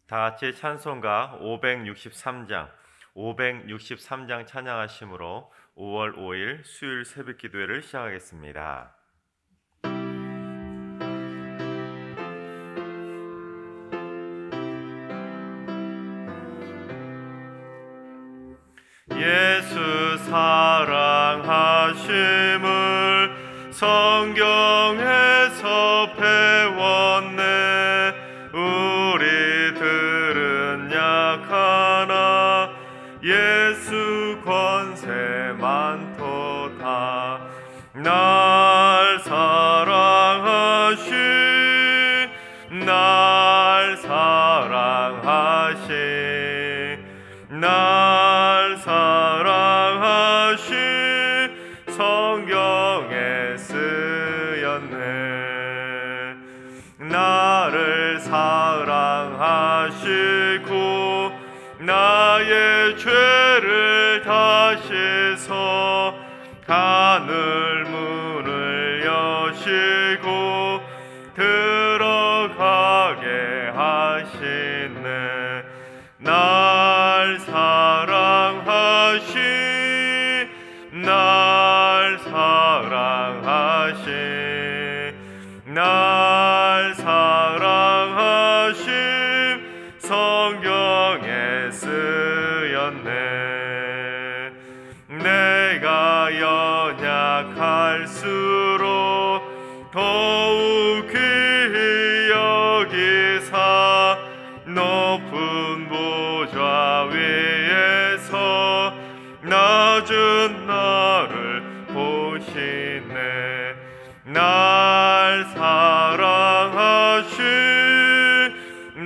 다 같이 찬송가 563장 찬양하심으로 5월 5일 수요일 새벽 기도회를 시작하겠습니다. 예수 사랑하심을 성경에서 배웠네. 우리들은 약하나 예수 권세 많도다. 날 사랑하신 날 사랑하신 날 사랑하신 성경에 쓰였네. 나를 사랑하시고 나의 죄를 다시서 하늘 문을 여시고 들어가게 하시네. 날 사랑하신 날 사랑하신 날 사랑하신 성경에 쓰였네. 내가 연약할수록 더욱 귀히 여기사 높은 보좌 위에서 낮은 나를 보시네. 날 사랑하신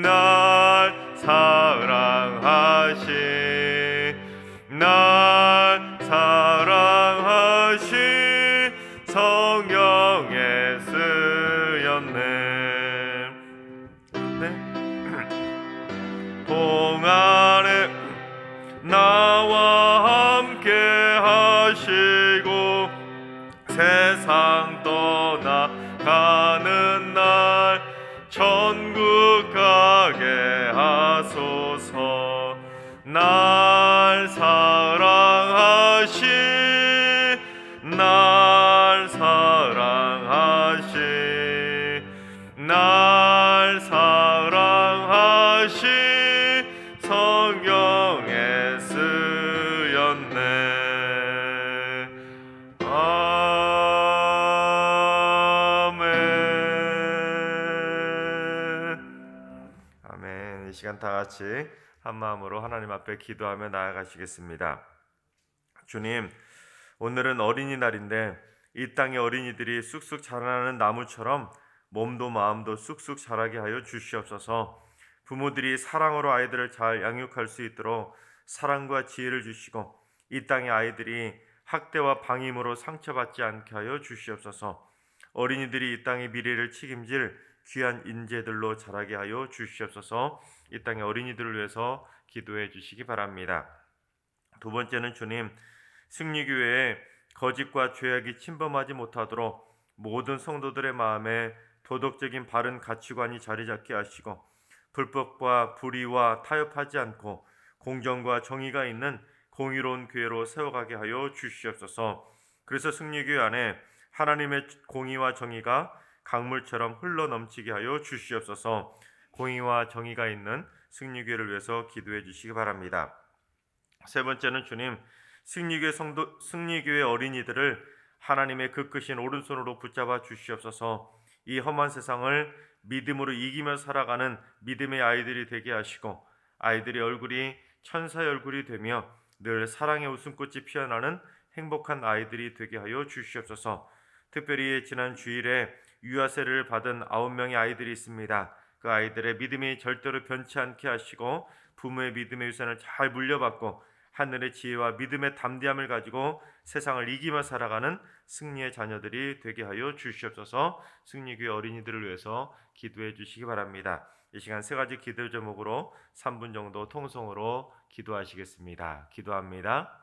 날 사랑하신 날 사랑하신 성경에 쓰였네. 동안에 나와 함께 하시고 세상 떠나가는 날 천국 가게 하소서. 날 사랑하신 날 사랑하신 날 사랑하신 성경에 쓰였네. 아멘. 이 시간 다 같이 한 마음으로 하나님 앞에 기도하며 나아가시겠습니다. 주님, 오늘은 어린이날인데 이 땅의 어린이들이 쑥쑥 자라나는 나무처럼 몸도 마음도 쑥쑥 자라게 하여 주시옵소서. 부모들이 사랑으로 아이들을 잘 양육할 수 있도록 사랑과 지혜를 주시고 이 땅의 아이들이 학대와 방임으로 상처받지 않게 하여 주시옵소서. 어린이들이 이 땅의 미래를 책임질 귀한 인재들로 자라게 하여 주시옵소서. 이 땅의 어린이들을 위해서 기도해 주시기 바랍니다. 두 번째는 주님, 승리교회에 거짓과 죄악이 침범하지 못하도록 모든 성도들의 마음에 도덕적인 바른 가치관이 자리 잡게 하시고 불법과 불의와 타협하지 않고 공정과 정의가 있는 공의로운 교회로 세워가게 하여 주시옵소서. 그래서 승리교회 안에 하나님의 공의와 정의가 강물처럼 흘러넘치게 하여 주시옵소서. 공의와 정의가 있는 승리교회를 위해서 기도해 주시기 바랍니다. 세 번째는 주님, 승리교회 어린이들을 하나님의 그 크신 오른손으로 붙잡아 주시옵소서. 이 험한 세상을 믿음으로 이기며 살아가는 믿음의 아이들이 되게 하시고 아이들의 얼굴이 천사의 얼굴이 되며 늘 사랑의 웃음꽃이 피어나는 행복한 아이들이 되게 하여 주시옵소서. 특별히 지난 주일에 유아 세례를 받은 9명의 아이들이 있습니다. 그 아이들의 믿음이 절대로 변치 않게 하시고 부모의 믿음의 유산을 잘 물려받고 하늘의 지혜와 믿음의 담대함을 가지고 세상을 이기며 살아가는 승리의 자녀들이 되게 하여 주시옵소서. 승리교회 어린이들을 위해서 기도해 주시기 바랍니다. 이 시간 세 가지 기도 제목으로 3분 정도 통성으로 기도하시겠습니다. 기도합니다.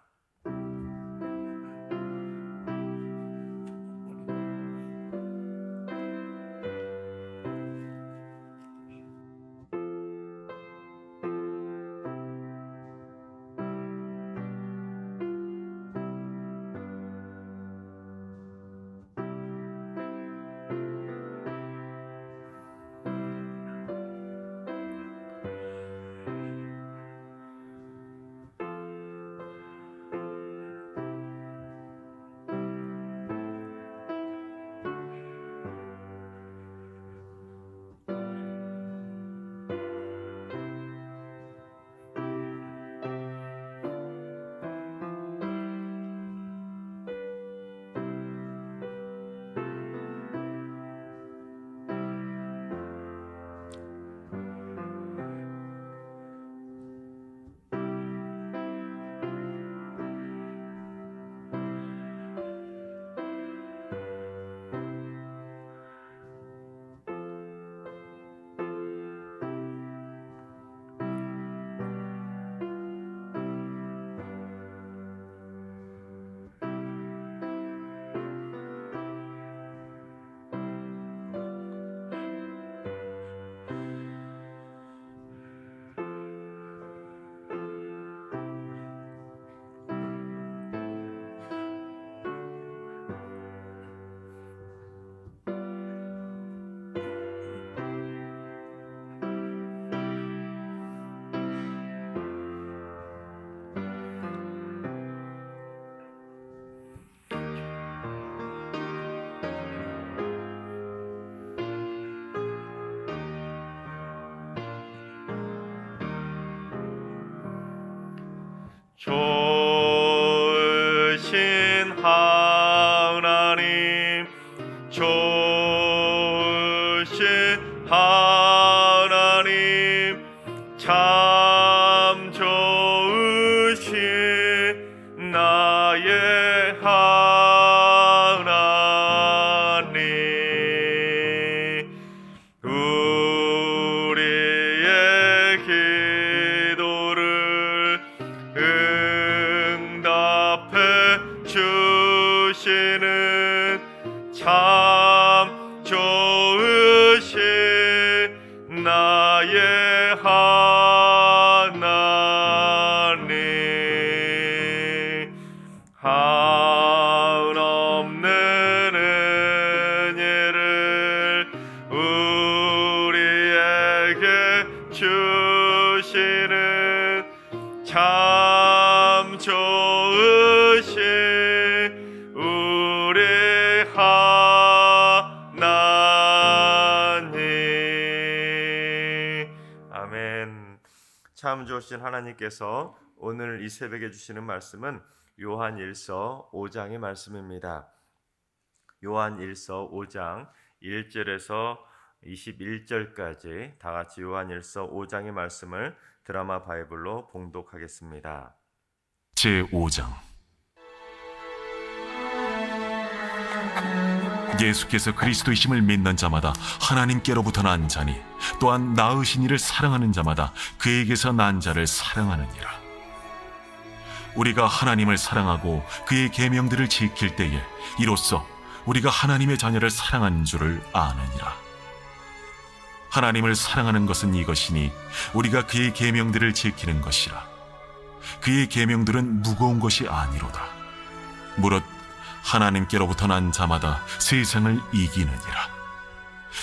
좋으신 하나님, 좋으신 하나님, 참 좋으신 나의 하나님. 우리의 기도를 응답해 주시는 참 좋으신 나의 하나님. 한없는 은혜를 우리에게 주시는 참 좋으신 우리 하나님. 아멘. 참 좋으신 하나님께서 오늘 이 새벽에 주시는 말씀은 요한일서 5장의 말씀입니다. 요한일서 5장 1절에서 21절까지 다 같이 요한일서 5장의 말씀을 드라마 바이블로 봉독하겠습니다. 제5장. 예수께서 그리스도이심을 믿는 자마다 하나님께로부터 난 자니 또한 낳으신 이를 사랑하는 자마다 그에게서 난 자를 사랑하느니라. 우리가 하나님을 사랑하고 그의 계명들을 지킬 때에 이로써 우리가 하나님의 자녀를 사랑한 줄을 아느니라. 하나님을 사랑하는 것은 이것이니 우리가 그의 계명들을 지키는 것이라. 그의 계명들은 무거운 것이 아니로다. 무릇 하나님께로부터 난 자마다 세상을 이기느니라.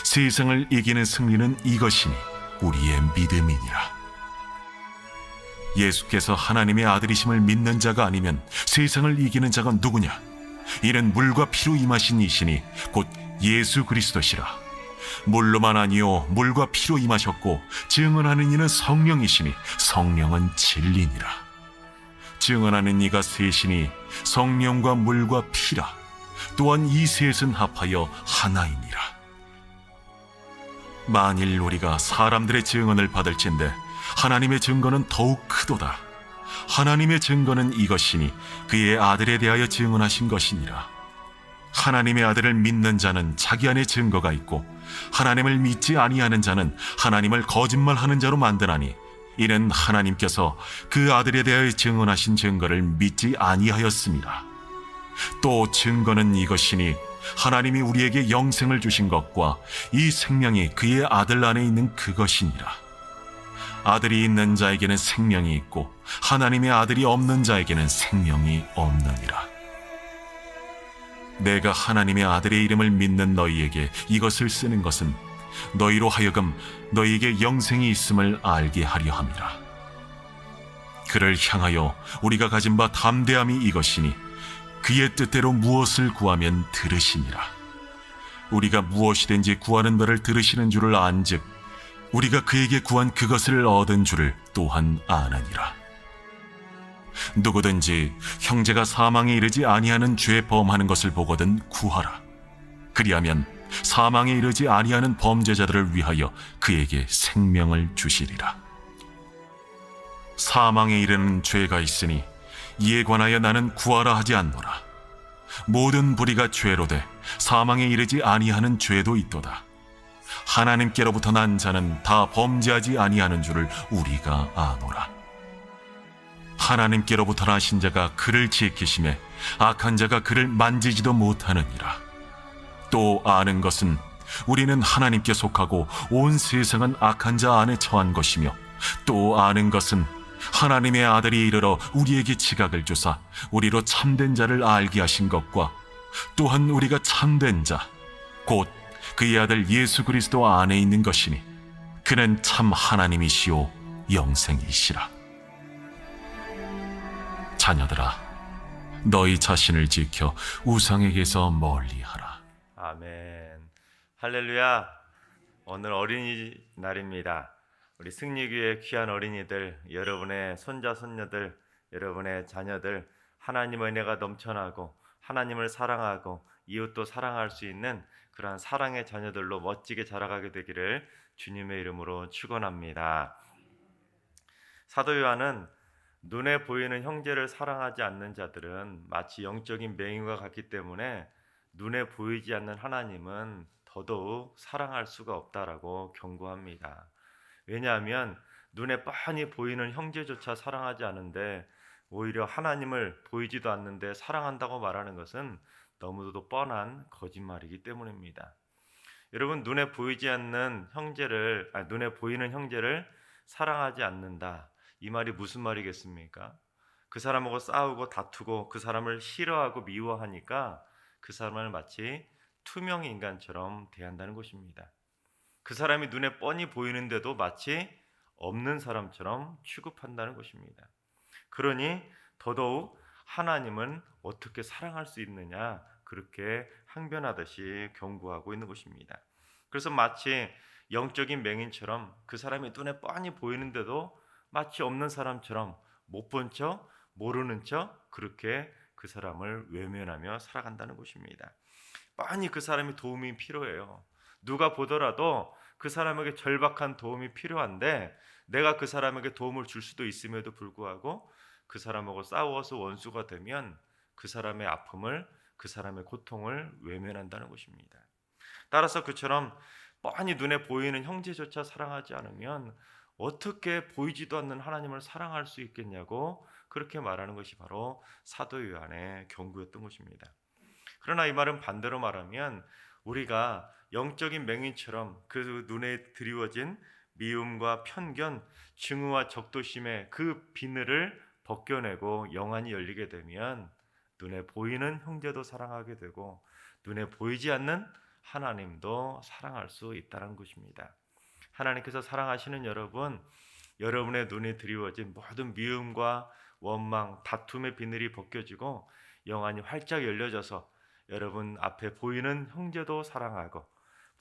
세상을 이기는 승리는 이것이니 우리의 믿음이니라. 예수께서 하나님의 아들이심을 믿는 자가 아니면 세상을 이기는 자가 누구냐? 이는 물과 피로 임하신 이시니 곧 예수 그리스도시라. 물로만 아니요 물과 피로 임하셨고 증언하는 이는 성령이시니 성령은 진리니라. 증언하는 이가 셋이니 성령과 물과 피라. 또한 이 셋은 합하여 하나이니라. 만일 우리가 사람들의 증언을 받을진대 하나님의 증거는 더욱 크도다. 하나님의 증거는 이것이니 그의 아들에 대하여 증언하신 것이니라. 하나님의 아들을 믿는 자는 자기 안에 증거가 있고 하나님을 믿지 아니하는 자는 하나님을 거짓말하는 자로 만드나니 이는 하나님께서 그 아들에 대하여 증언하신 증거를 믿지 아니하였습니다. 또 증거는 이것이니 하나님이 우리에게 영생을 주신 것과 이 생명이 그의 아들 안에 있는 그것이니라. 아들이 있는 자에게는 생명이 있고 하나님의 아들이 없는 자에게는 생명이 없느니라. 내가 하나님의 아들의 이름을 믿는 너희에게 이것을 쓰는 것은 너희로 하여금 너희에게 영생이 있음을 알게 하려 함이라. 그를 향하여 우리가 가진 바 담대함이 이것이니 그의 뜻대로 무엇을 구하면 들으시니라. 우리가 무엇이든지 구하는 바를 들으시는 줄을 안즉 우리가 그에게 구한 그것을 얻은 줄을 또한 아느니라. 누구든지 형제가 사망에 이르지 아니하는 죄 범하는 것을 보거든 구하라. 그리하면 사망에 이르지 아니하는 범죄자들을 위하여 그에게 생명을 주시리라. 사망에 이르는 죄가 있으니 이에 관하여 나는 구하라 하지 않노라. 모든 불의가 죄로 돼 사망에 이르지 아니하는 죄도 있도다. 하나님께로부터 난 자는 다 범죄하지 아니하는 줄을 우리가 아노라. 하나님께로부터 나신 자가 그를 지키심에 악한 자가 그를 만지지도 못하느니라. 또 아는 것은 우리는 하나님께 속하고 온 세상은 악한 자 안에 처한 것이며 또 아는 것은 하나님의 아들이 이르러 우리에게 지각을 주사 우리로 참된 자를 알게 하신 것과 또한 우리가 참된 자 곧 그의 아들 예수 그리스도 안에 있는 것이니 그는 참 하나님이시오 영생이시라. 자녀들아, 너희 자신을 지켜 우상에게서 멀리하라. 아멘. 할렐루야. 오늘 어린이날입니다. 우리 승리교회 귀한 어린이들, 여러분의 손자 손녀들 여러분의 자녀들 하나님의 은혜가 넘쳐나고 하나님을 사랑하고 이웃도 사랑할 수 있는 그러한 사랑의 자녀들로 멋지게 자라가게 되기를 주님의 이름으로 축원합니다. 사도 요한은 눈에 보이는 형제를 사랑하지 않는 자들은 마치 영적인 맹인과 같기 때문에 눈에 보이지 않는 하나님은 더더욱 사랑할 수가 없다라고 경고합니다. 왜냐하면 눈에 뻔히 보이는 형제조차 사랑하지 않는데 오히려 하나님을 보이지도 않는데 사랑한다고 말하는 것은 너무도 뻔한 거짓말이기 때문입니다. 여러분, 눈에 보이지 않는 형제를 눈에 보이는 형제를 사랑하지 않는다. 이 말이 무슨 말이겠습니까? 그 사람하고 싸우고 다투고 그 사람을 싫어하고 미워하니까 그 사람을 마치 투명 인간처럼 대한다는 것입니다. 그 사람이 눈에 뻔히 보이는데도 마치 없는 사람처럼 취급한다는 것입니다. 그러니 더더욱 하나님은 어떻게 사랑할 수 있느냐, 그렇게 항변하듯이 경고하고 있는 것입니다. 그래서 마치 영적인 맹인처럼 그 사람이 눈에 뻔히 보이는데도 마치 없는 사람처럼 못 본 척, 모르는 척 그렇게 그 사람을 외면하며 살아간다는 것입니다. 뻔히 그 사람이 도움이 필요해요. 누가 보더라도 그 사람에게 절박한 도움이 필요한데 내가 그 사람에게 도움을 줄 수도 있음에도 불구하고 그 사람하고 싸워서 원수가 되면 그 사람의 아픔을, 그 사람의 고통을 외면한다는 것입니다. 따라서 그처럼 뻔히 눈에 보이는 형제조차 사랑하지 않으면 어떻게 보이지도 않는 하나님을 사랑할 수 있겠냐고 그렇게 말하는 것이 바로 사도 요한의 경고였던 것입니다. 그러나 이 말은 반대로 말하면 우리가 영적인 맹인처럼 그 눈에 드리워진 미움과 편견, 증오와 적도심의 그 비늘을 벗겨내고 영안이 열리게 되면 눈에 보이는 형제도 사랑하게 되고 눈에 보이지 않는 하나님도 사랑할 수 있다는 것입니다. 하나님께서 사랑하시는 여러분, 여러분의 눈에 드리워진 모든 미움과 원망, 다툼의 비늘이 벗겨지고 영안이 활짝 열려져서 여러분 앞에 보이는 형제도 사랑하고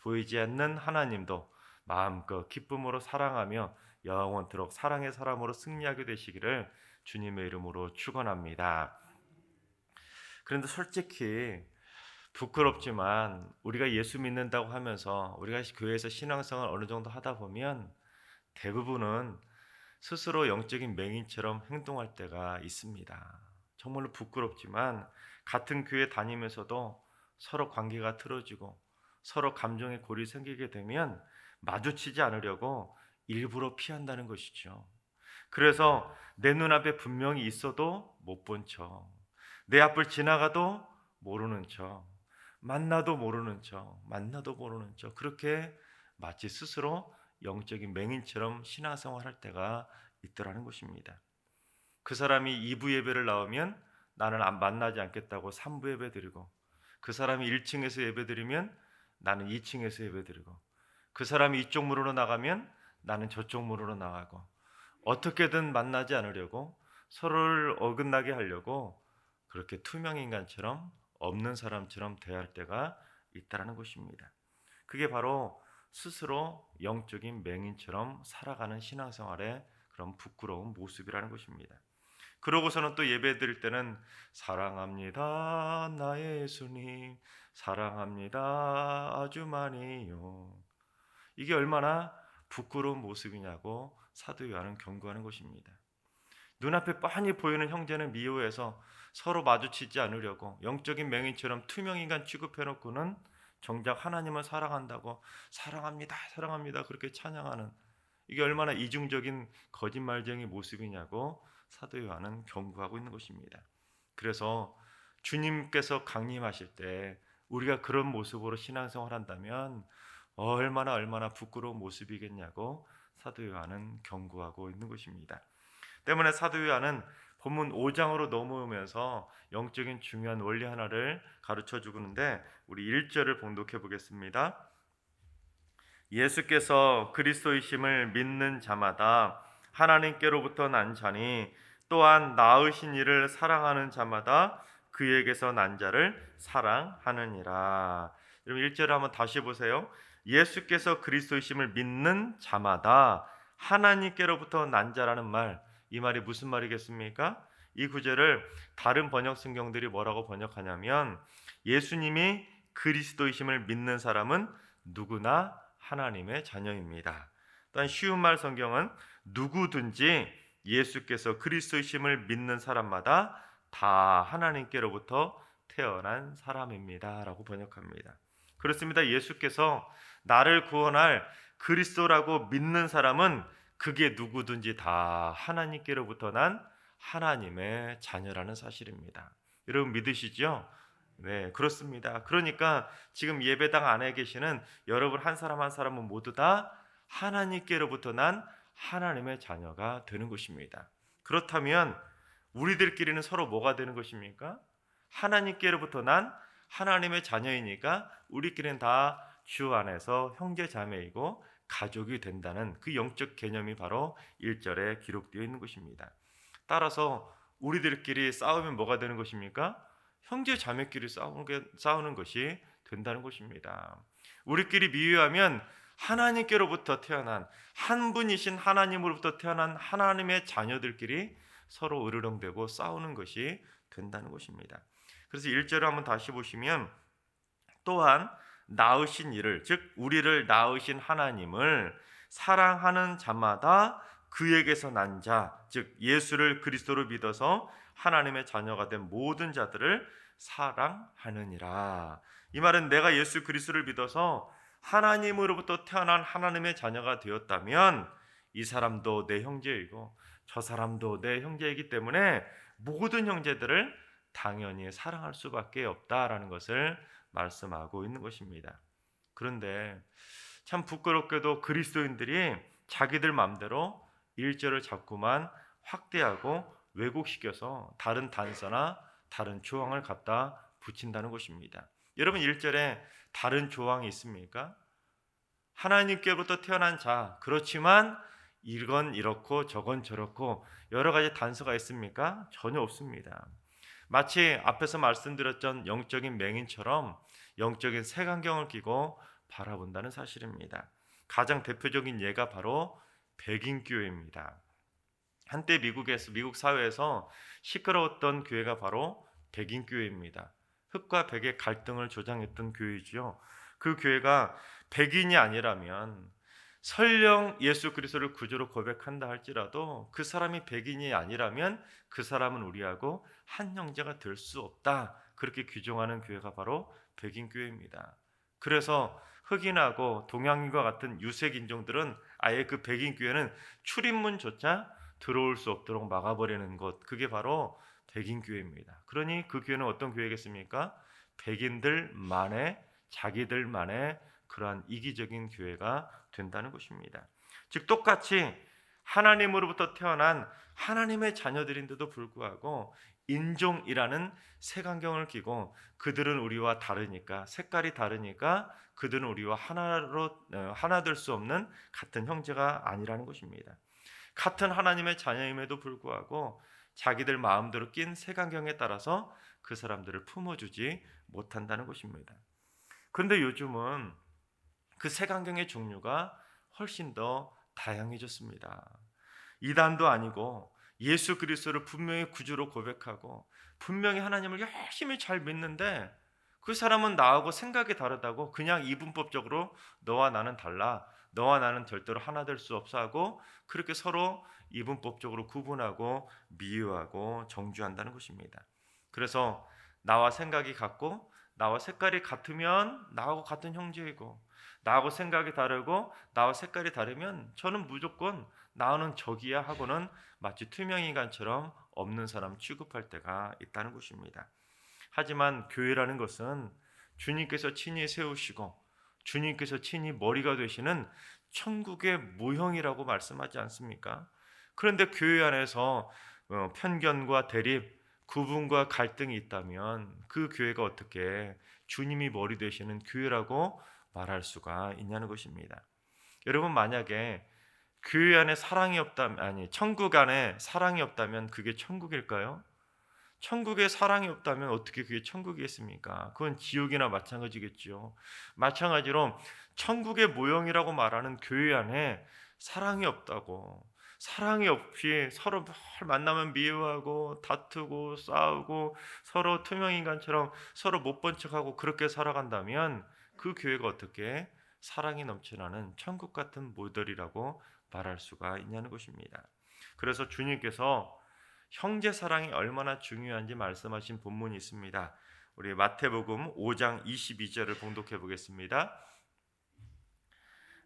보이지 않는 하나님도 마음껏 기쁨으로 사랑하며 영원토록 사랑의 사람으로 승리하게 되시기를 주님의 이름으로 축원합니다. 그런데 솔직히 부끄럽지만 우리가 예수 믿는다고 하면서 우리가 교회에서 신앙생활 어느 정도 하다 보면 대부분은 스스로 영적인 맹인처럼 행동할 때가 있습니다. 정말로 부끄럽지만 같은 교회 다니면서도 서로 관계가 틀어지고 서로 감정의 골이 생기게 되면 마주치지 않으려고 일부러 피한다는 것이죠. 그래서 내 눈앞에 분명히 있어도 못 본 척, 내 앞을 지나가도 모르는 척, 만나도 모르는 척, 만나도 모르는 척, 그렇게 마치 스스로 영적인 맹인처럼 신앙생활 할 때가 있더라는 것입니다. 그 사람이 2부 예배를 나오면 나는 만나지 않겠다고 3부 예배 드리고, 그 사람이 1층에서 예배 드리면 나는 2층에서 예배 드리고, 그 사람이 이쪽 문으로 나가면 나는 저쪽 문으로 나가고, 어떻게든 만나지 않으려고 서로를 어긋나게 하려고 그렇게 투명인간처럼 없는 사람처럼 대할 때가 있다는 것입니다. 그게 바로 스스로 영적인 맹인처럼 살아가는 신앙생활의 그런 부끄러운 모습이라는 것입니다. 그러고서는 또 예배 드릴 때는 사랑합니다 나의 예수님, 사랑합니다 아주 많이요. 이게 얼마나 부끄러운 모습이냐고 사도 요한은 경고하는 것입니다. 눈앞에 뻔히 보이는 형제는 미워해서 서로 마주치지 않으려고 영적인 맹인처럼 투명인간 취급해놓고는 정작 하나님을 사랑한다고 사랑합니다 사랑합니다 그렇게 찬양하는, 이게 얼마나 이중적인 거짓말쟁이 모습이냐고 사도 요한은 경고하고 있는 것입니다. 그래서 주님께서 강림하실 때 우리가 그런 모습으로 신앙생활 한다면 얼마나 부끄러운 모습이겠냐고 사도 요한은 경고하고 있는 것입니다. 때문에 사도 요한은 본문 5장으로 넘어오면서 영적인 중요한 원리 하나를 가르쳐 주는데 우리 1절을 봉독해 보겠습니다. 예수께서 그리스도이심을 믿는 자마다 하나님께로부터 난 자니 또한 낳으신 이를 사랑하는 자마다 그에게서 난 자를 사랑하느니라. 여러분 1절을 한번 다시 보세요. 예수께서 그리스도이심을 믿는 자마다 하나님께로부터 난 자라는 말, 이 말이 무슨 말이겠습니까? 이 구절을 다른 번역 성경들이 뭐라고 번역하냐면 예수님이 그리스도이심을 믿는 사람은 누구나 하나님의 자녀입니다. 또한 쉬운 말 성경은 누구든지 예수께서 그리스도이심을 믿는 사람마다 다 하나님께로부터 태어난 사람입니다 라고 번역합니다. 그렇습니다. 예수께서 나를 구원할 그리스도라고 믿는 사람은 그게 누구든지 다 하나님께로부터 난 하나님의 자녀라는 사실입니다. 여러분 믿으시죠? 네, 그렇습니다. 그러니까 지금 예배당 안에 계시는 여러분 한 사람 한 사람은 모두 다 하나님께로부터 난 하나님의 자녀가 되는 것입니다. 그렇다면 우리들끼리는 서로 뭐가 되는 것입니까? 하나님께로부터 난 하나님의 자녀이니까 우리끼리는 다 주 안에서 형제 자매이고 가족이 된다는 그 영적 개념이 바로 1절에 기록되어 있는 것입니다. 따라서 우리들끼리 싸우면 뭐가 되는 것입니까? 형제 자매끼리 싸우는 것이 된다는 것입니다. 우리끼리 미워하면 하나님께로부터 태어난 한 분이신 하나님으로부터 태어난 하나님의 자녀들끼리 서로 으르렁대고 싸우는 것이 된다는 것입니다. 그래서 1절을 한번 다시 보시면 또한 낳으신 이를, 즉 우리를 낳으신 하나님을 사랑하는 자마다 그에게서 난 자, 즉 예수를 그리스도로 믿어서 하나님의 자녀가 된 모든 자들을 사랑하느니라. 이 말은 내가 예수 그리스도를 믿어서 하나님으로부터 태어난 하나님의 자녀가 되었다면 이 사람도 내 형제이고 저 사람도 내 형제이기 때문에 모든 형제들을 당연히 사랑할 수밖에 없다라는 것을 말씀하고 있는 것입니다. 그런데 참 부끄럽게도 그리스도인들이 자기들 마음대로 1절을 자꾸만 확대하고 왜곡시켜서 다른 단서나 다른 조항을 갖다 붙인다는 것입니다. 여러분 1절에 다른 조항이 있습니까? 하나님께로부터 태어난 자, 그렇지만 이건 이렇고 저건 저렇고 여러 가지 단서가 있습니까? 전혀 없습니다. 마치 앞에서 말씀드렸던 영적인 맹인처럼 영적인 색안경을 끼고 바라본다는 사실입니다. 가장 대표적인 예가 바로 백인 교회입니다. 한때 미국 사회에서 시끄러웠던 교회가 바로 백인 교회입니다. 흑과 백의 갈등을 조장했던 교회지요. 그 교회가 백인이 아니라면 설령 예수 그리스도를 구주로 고백한다 할지라도 그 사람이 백인이 아니라면 그 사람은 우리하고 한 형제가 될 수 없다. 그렇게 규정하는 교회가 바로 백인 교회입니다. 그래서 흑인하고 동양인과 같은 유색 인종들은 아예 그 백인 교회는 출입문조차 들어올 수 없도록 막아버리는 것, 그게 바로 백인 교회입니다. 그러니 그 교회는 어떤 교회겠습니까? 백인들만의, 자기들만의 그러한 이기적인 교회가 된다는 것입니다. 즉 똑같이 하나님으로부터 태어난 하나님의 자녀들인데도 불구하고 인종이라는 색안경을 끼고 그들은 우리와 다르니까, 색깔이 다르니까 그들은 우리와 하나 될 수 없는 같은 형제가 아니라는 것입니다. 같은 하나님의 자녀임에도 불구하고 자기들 마음대로 낀 색안경에 따라서 그 사람들을 품어주지 못한다는 것입니다. 그런데 요즘은 그 색안경의 종류가 훨씬 더 다양해졌습니다. 이단도 아니고 예수 그리스도를 분명히 구주로 고백하고 분명히 하나님을 열심히 잘 믿는데 그 사람은 나하고 생각이 다르다고 그냥 이분법적으로 너와 나는 달라, 너와 나는 절대로 하나 될 수 없어 하고 그렇게 서로 이분법적으로 구분하고 미워하고 정죄한다는 것입니다. 그래서 나와 생각이 같고 나와 색깔이 같으면 나하고 같은 형제이고 나하고 생각이 다르고 나와 색깔이 다르면 저는 무조건 나는 적이야 하고는 마치 투명인간처럼 없는 사람 취급할 때가 있다는 것입니다. 하지만 교회라는 것은 주님께서 친히 세우시고 주님께서 친히 머리가 되시는 천국의 모형이라고 말씀하지 않습니까? 그런데 교회 안에서 편견과 대립, 구분과 갈등이 있다면 그 교회가 어떻게 주님이 머리 되시는 교회라고 말할 수가 있냐는 것입니다. 여러분 만약에 교회 안에 사랑이 없다면, 아니 천국 안에 사랑이 없다면 그게 천국일까요? 천국에 사랑이 없다면 어떻게 그게 천국이겠습니까? 그건 지옥이나 마찬가지겠죠. 마찬가지로 천국의 모형이라고 말하는 교회 안에 사랑이 없다고, 사랑이 없이 서로 늘 만나면 미워하고 다투고 싸우고 서로 투명인간처럼 서로 못 본 척하고 그렇게 살아간다면 그 교회가 어떻게 사랑이 넘쳐나는 천국 같은 모델이라고 말할 수가 있냐는 것입니다. 그래서 주님께서 형제 사랑이 얼마나 중요한지 말씀하신 본문이 있습니다. 우리 마태복음 5장 22절을 봉독해 보겠습니다.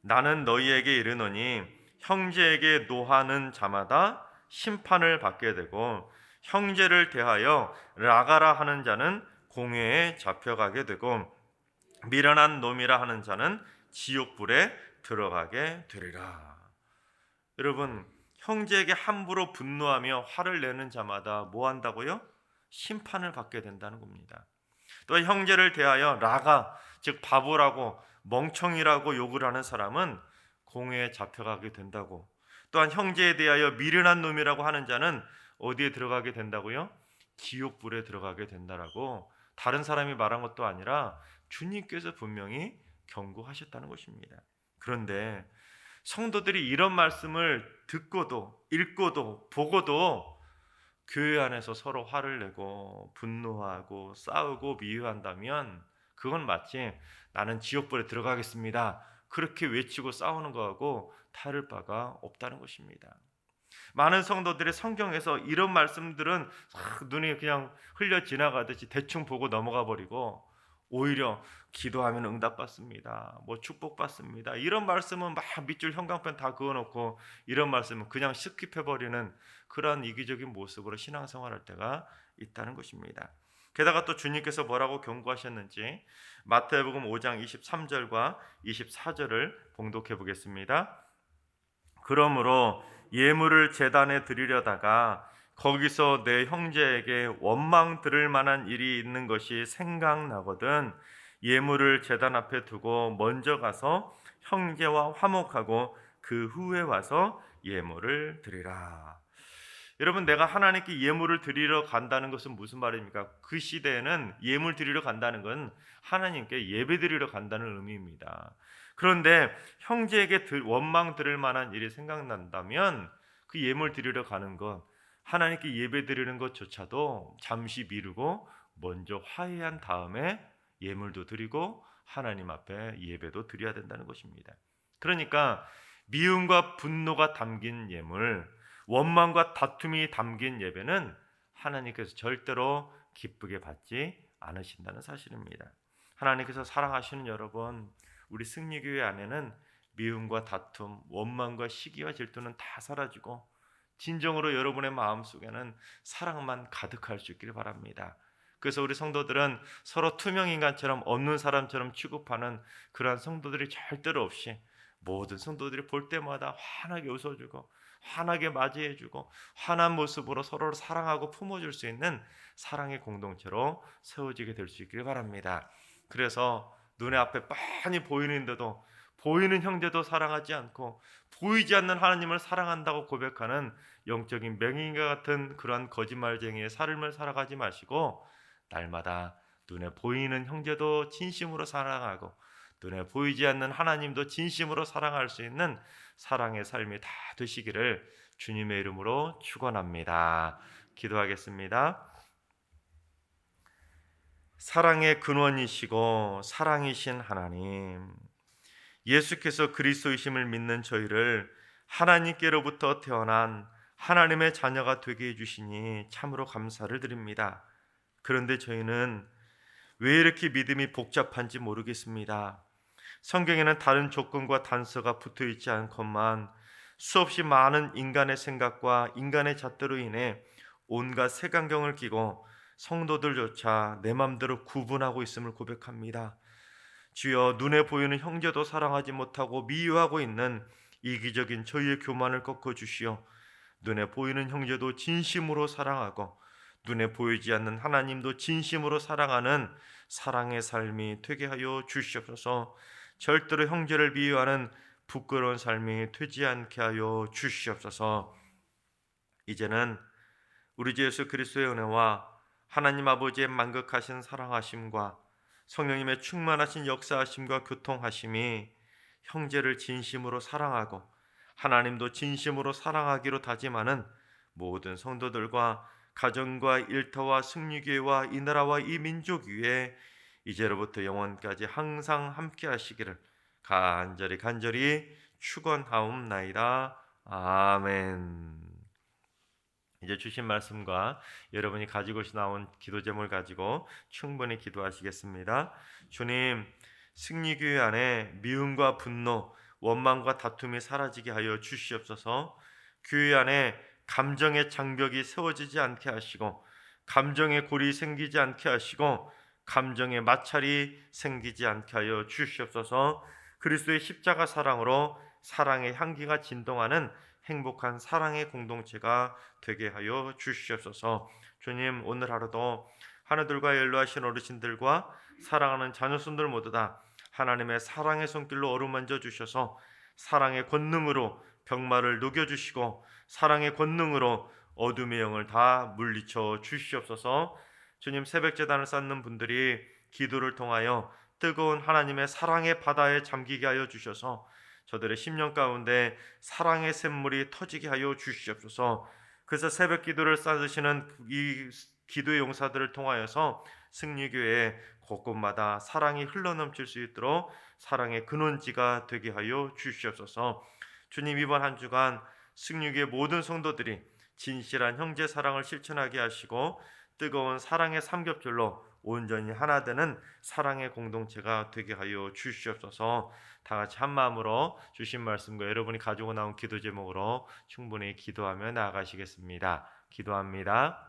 나는 너희에게 이르노니 형제에게 노하는 자마다 심판을 받게 되고 형제를 대하여 라가라 하는 자는 공회에 잡혀가게 되고 미련한 놈이라 하는 자는 지옥불에 들어가게 되리라. 여러분, 형제에게 함부로 분노하며 화를 내는 자마다 뭐 한다고요? 심판을 받게 된다는 겁니다. 또 형제를 대하여 라가, 즉 바보라고 멍청이라고 욕을 하는 사람은 공회에 잡혀가게 된다고, 또한 형제에 대하여 미련한 놈이라고 하는 자는 어디에 들어가게 된다고요? 지옥불에 들어가게 된다라고 다른 사람이 말한 것도 아니라 주님께서 분명히 경고하셨다는 것입니다. 그런데 성도들이 이런 말씀을 듣고도 읽고도 보고도 교회 안에서 서로 화를 내고 분노하고 싸우고 미워한다면 그건 마치 나는 지옥불에 들어가겠습니다 그렇게 외치고 싸우는 거하고 다를 바가 없다는 것입니다. 많은 성도들이 성경에서 이런 말씀들은 눈이 그냥 흘려 지나가듯이 대충 보고 넘어가 버리고 오히려 기도하면 응답받습니다, 뭐 축복받습니다, 이런 말씀은 막 밑줄 형광펜 다 그어놓고 이런 말씀은 그냥 스킵해버리는 그런 이기적인 모습으로 신앙생활할 때가 있다는 것입니다. 게다가 또 주님께서 뭐라고 경고하셨는지 마태복음 5장 23절과 24절을 봉독해 보겠습니다. 그러므로 예물을 제단에 드리려다가 거기서 내 형제에게 원망 들을 만한 일이 있는 것이 생각나거든 예물을 제단 앞에 두고 먼저 가서 형제와 화목하고 그 후에 와서 예물을 드리라. 여러분, 내가 하나님께 예물을 드리러 간다는 것은 무슨 말입니까? 그 시대에는 예물 드리러 간다는 건 하나님께 예배 드리러 간다는 의미입니다. 그런데 형제에게 원망 들을 만한 일이 생각난다면 그 예물 드리러 가는 것, 하나님께 예배 드리는 것조차도 잠시 미루고 먼저 화해한 다음에 예물도 드리고 하나님 앞에 예배도 드려야 된다는 것입니다. 그러니까 미움과 분노가 담긴 예물, 원망과 다툼이 담긴 예배는 하나님께서 절대로 기쁘게 받지 않으신다는 사실입니다. 하나님께서 사랑하시는 여러분, 우리 승리교회 안에는 미움과 다툼, 원망과 시기와 질투는 다 사라지고 진정으로 여러분의 마음속에는 사랑만 가득할 수 있기를 바랍니다. 그래서 우리 성도들은 서로 투명인간처럼 없는 사람처럼 취급하는 그러한 성도들이 절대로 없이 모든 성도들이 볼 때마다 환하게 웃어주고 환하게 맞이해주고 환한 모습으로 서로를 사랑하고 품어줄 수 있는 사랑의 공동체로 세워지게 될 수 있기를 바랍니다. 그래서 눈에 앞에 뻔히 보이는데도 보이는 형제도 사랑하지 않고 보이지 않는 하나님을 사랑한다고 고백하는 영적인 맹인과 같은 그러한 거짓말쟁이의 삶을 살아가지 마시고 날마다 눈에 보이는 형제도 진심으로 사랑하고 눈에 보이지 않는 하나님도 진심으로 사랑할 수 있는 사랑의 삶이 다 되시기를 주님의 이름으로 축원합니다. 기도하겠습니다. 사랑의 근원이시고 사랑이신 하나님, 예수께서 그리스도이심을 믿는 저희를 하나님께로부터 태어난 하나님의 자녀가 되게 해주시니 참으로 감사를 드립니다. 그런데 저희는 왜 이렇게 믿음이 복잡한지 모르겠습니다. 성경에는 다른 조건과 단서가 붙어있지 않건만 수없이 많은 인간의 생각과 인간의 잣대로 인해 온갖 색안경을 끼고 성도들조차 내 맘대로 구분하고 있음을 고백합니다. 주여, 눈에 보이는 형제도 사랑하지 못하고 미워하고 있는 이기적인 저희의 교만을 꺾어주시어 눈에 보이는 형제도 진심으로 사랑하고 눈에 보이지 않는 하나님도 진심으로 사랑하는 사랑의 삶이 되게 하여 주시옵소서. 절대로 형제를 미워하는 부끄러운 삶이 되지 않게 하여 주시옵소서. 이제는 우리 주 예수 그리스도의 은혜와 하나님 아버지의 만극하신 사랑하심과 성령님의 충만하신 역사하심과 교통하심이 형제를 진심으로 사랑하고 하나님도 진심으로 사랑하기로 다짐하는 모든 성도들과 가정과 일터와 승리교회와 이 나라와 이 민족 위에 이제로부터 영원까지 항상 함께 하시기를 간절히 축원하옵나이다. 아멘. 이제 주신 말씀과 여러분이 가지고 나온 기도 제목을 가지고 충분히 기도하시겠습니다. 주님, 승리교회 안에 미움과 분노, 원망과 다툼이 사라지게 하여 주시옵소서. 교회 안에 감정의 장벽이 세워지지 않게 하시고, 감정의 골이 생기지 않게 하시고, 감정의 마찰이 생기지 않게 하여 주시옵소서. 그리스도의 십자가 사랑으로 사랑의 향기가 진동하는 행복한 사랑의 공동체가 되게 하여 주시옵소서. 주님, 오늘 하루도 하나들과 연로하신 어르신들과 사랑하는 자녀손들 모두 다 하나님의 사랑의 손길로 어루만져 주셔서 사랑의 권능으로 병마를 녹여주시고 사랑의 권능으로 어둠의 영을 다 물리쳐 주시옵소서. 주님, 새벽제단을 쌓는 분들이 기도를 통하여 뜨거운 하나님의 사랑의 바다에 잠기게 하여 주셔서 저들의 심령 가운데 사랑의 샘물이 터지게 하여 주시옵소서. 그래서 새벽 기도를 쌓으시는 이 기도의 용사들을 통하여서 승리교회 곳곳마다 사랑이 흘러넘칠 수 있도록 사랑의 근원지가 되게 하여 주시옵소서. 주님, 이번 한 주간 승리교회 모든 성도들이 진실한 형제 사랑을 실천하게 하시고 뜨거운 사랑의 삼겹줄로 온전히 하나 되는 사랑의 공동체가 되게 하여 주시옵소서. 다 같이 한 마음으로 주신 말씀과 여러분이 가지고 나온 기도 제목으로 충분히 기도하며 나아가시겠습니다. 기도합니다.